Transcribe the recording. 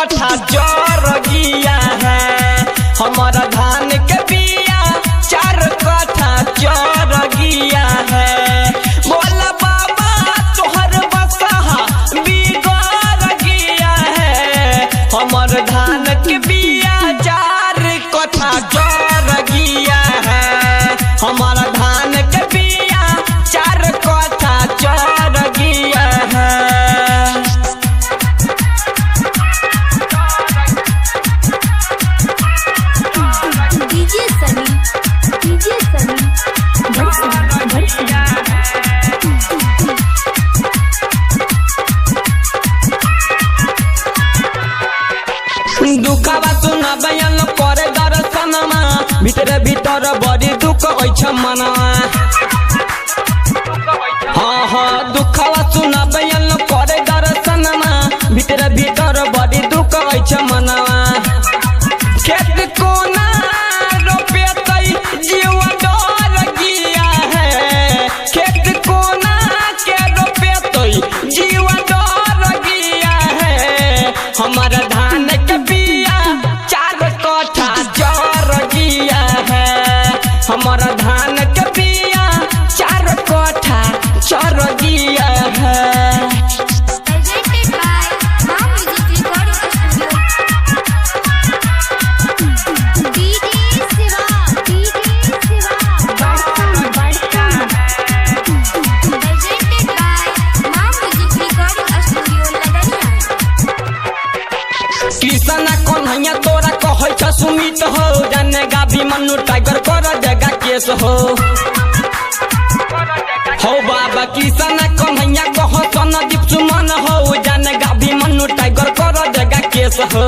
कट्ठा जर गिया है। हमारा धान के बिया 4 कट्ठा जर गिया है। बोला बाबा तोहर बसहा बिगड़ गिया है। हमार धान के बिया 4 कट्ठा जर गिया है। हमारा धान के बिया 4 कट्ठा जर गिया है। डीजे सनी दुखवा सुना बयान करे दर्शनमा भीतर भीतर बड़ी दुख होइ छ मनवा। हाँ हाँ दुखवा सुना बयान करे दर्शनमा भीतर भीतर बड़ी दुख होइ छ मनवा। खेत कोना रोपेतै जीव डर गिया है। खेत कोना के रोपेतै जीव डर गिया है। हमारा धान के बिया 4 कट्ठा जर गिया है। हमारा धान के बिया 4 कट्ठा जर गिया है। presented by Mom Music Recording Studio. DJ Siva Barka presented by Mom Music Recording Studio Ladania। Krishna Kanhaiya तोरा कहै छ सुमित हो। जाने गाभी मन्नू टाइगर कर देगा केस हो। हो बाबा कृष्णा कन्हैया कह सनदीप सुमन हो। जाने गाभी मन्नू टाइगर कर देगा केस हो।